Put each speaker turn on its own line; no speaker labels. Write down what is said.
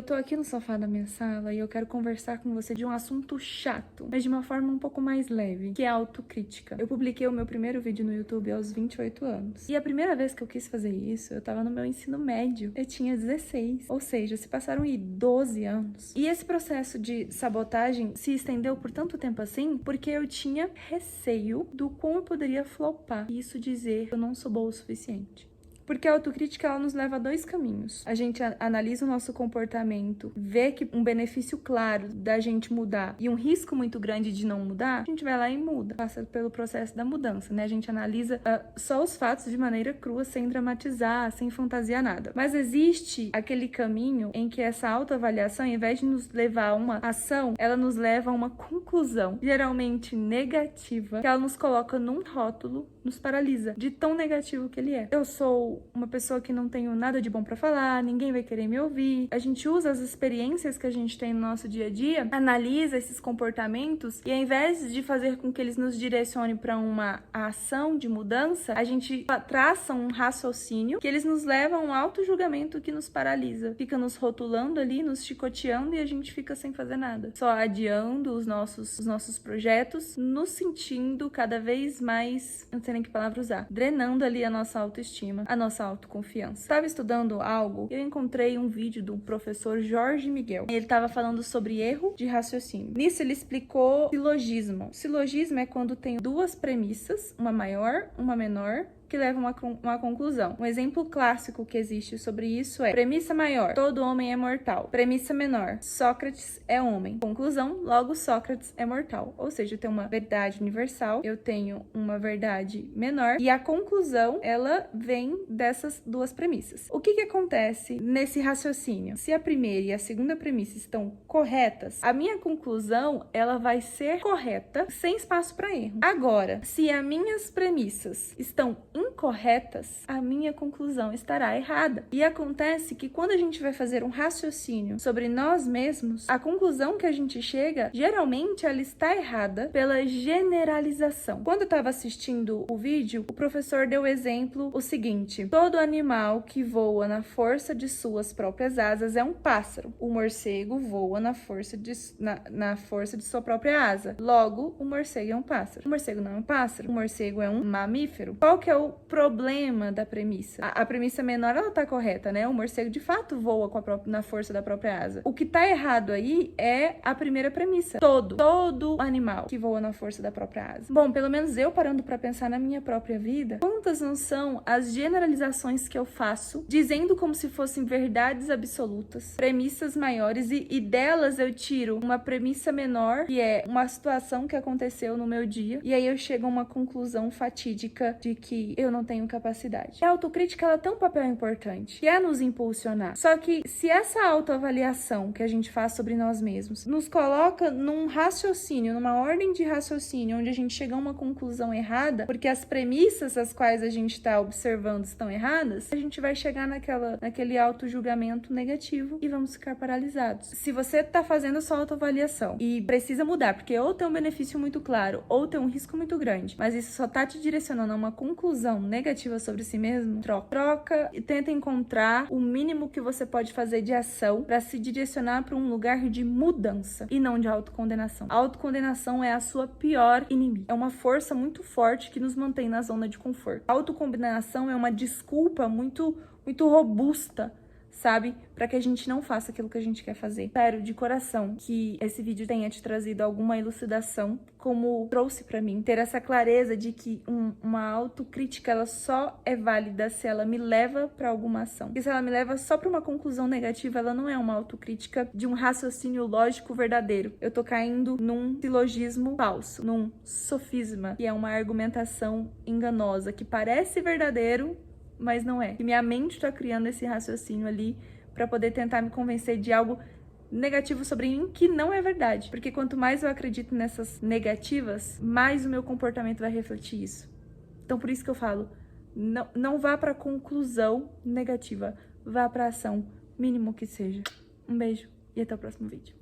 Eu tô aqui no sofá da minha sala e eu quero conversar com você de um assunto chato, mas de uma forma um pouco mais leve, que é a autocrítica. Eu publiquei o meu primeiro vídeo no YouTube aos 28 anos. E a primeira vez que eu quis fazer isso, eu tava no meu ensino médio. Eu tinha 16. Ou seja, se passaram aí 12 anos. E esse processo de sabotagem se estendeu por tanto tempo assim, porque eu tinha receio do como eu poderia flopar. E isso dizer que eu não sou boa o suficiente. Porque a autocrítica, ela nos leva a dois caminhos. A gente analisa o nosso comportamento, vê que um benefício claro da gente mudar e um risco muito grande de não mudar, a gente vai lá e muda. Passa pelo processo da mudança, né? A gente analisa só os fatos de maneira crua, sem dramatizar, sem fantasiar nada. Mas existe aquele caminho em que essa autoavaliação, ao invés de nos levar a uma ação, ela nos leva a uma conclusão, geralmente negativa, que ela nos coloca num rótulo, nos paralisa, de tão negativo que ele é. Eu sou uma pessoa que não tenho nada de bom pra falar, ninguém vai querer me ouvir. A gente usa as experiências que a gente tem no nosso dia a dia, analisa esses comportamentos e ao invés de fazer com que eles nos direcionem para uma ação de mudança, a gente traça um raciocínio que eles nos levam a um auto-julgamento que nos paralisa. Fica nos rotulando ali, nos chicoteando e a gente fica sem fazer nada. Só adiando os nossos projetos, nos sentindo cada vez mais, não sei nem que palavra usar, drenando ali a nossa autoestima, a nossa autoconfiança. Estava estudando algo e eu encontrei um vídeo do professor Jorge Miguel. Ele estava falando sobre erro de raciocínio. Nisso ele explicou silogismo. Silogismo é quando tem duas premissas, uma maior, uma menor, que levam a uma conclusão. Um exemplo clássico que existe sobre isso é: premissa maior, todo homem é mortal. Premissa menor, Sócrates é homem. Conclusão, logo Sócrates é mortal. Ou seja, eu tenho uma verdade universal, eu tenho uma verdade menor, e a conclusão, ela vem dessas duas premissas. O que acontece nesse raciocínio? Se a primeira e a segunda premissa estão corretas, a minha conclusão, ela vai ser correta, sem espaço para erro. Agora, se as minhas premissas estão incorretas, a minha conclusão estará errada. E acontece que quando a gente vai fazer um raciocínio sobre nós mesmos, a conclusão que a gente chega, geralmente ela está errada pela generalização. Quando eu estava assistindo o vídeo, o professor deu o exemplo o seguinte: todo animal que voa na força de suas próprias asas é um pássaro. O morcego voa na força de sua própria asa. Logo, o morcego é um pássaro. O morcego não é um pássaro. O morcego é um mamífero. Qual que é o problema da premissa? A premissa menor, ela tá correta, né? O morcego de fato voa na força da própria asa. O que tá errado aí é a primeira premissa. Todo animal que voa na força da própria asa. Bom, pelo menos eu parando pra pensar na minha própria vida, quantas não são as generalizações que eu faço, dizendo como se fossem verdades absolutas, premissas maiores, e delas eu tiro uma premissa menor, que é uma situação que aconteceu no meu dia, e aí eu chego a uma conclusão fatídica de que eu não tenho capacidade. A autocrítica, ela tem um papel importante, que é nos impulsionar. Só que se essa autoavaliação que a gente faz sobre nós mesmos nos coloca num raciocínio, numa ordem de raciocínio, onde a gente chega a uma conclusão errada, porque as premissas as quais a gente está observando estão erradas, a gente vai chegar naquele auto-julgamento negativo e vamos ficar paralisados. Se você tá fazendo sua autoavaliação e precisa mudar, porque ou tem um benefício muito claro, ou tem um risco muito grande, mas isso só tá te direcionando a uma conclusão negativa sobre si mesmo, troca e tenta encontrar o mínimo que você pode fazer de ação para se direcionar para um lugar de mudança e não de autocondenação. A autocondenação é a sua pior inimiga. É uma força muito forte que nos mantém na zona de conforto. A autocondenação é uma desculpa muito robusta, sabe? Para que a gente não faça aquilo que a gente quer fazer. Espero de coração que esse vídeo tenha te trazido alguma elucidação, como trouxe para mim. Ter essa clareza de que uma autocrítica, ela só é válida se ela me leva para alguma ação. Porque se ela me leva só para uma conclusão negativa, ela não é uma autocrítica de um raciocínio lógico verdadeiro. Eu tô caindo num silogismo falso, num sofisma, que é uma argumentação enganosa, que parece verdadeiro, mas não é. E minha mente tá criando esse raciocínio ali para poder tentar me convencer de algo negativo sobre mim que não é verdade. Porque quanto mais eu acredito nessas negativas, mais o meu comportamento vai refletir isso. Então por isso que eu falo, não vá para conclusão negativa, vá para ação, mínimo que seja. Um beijo e até o próximo vídeo.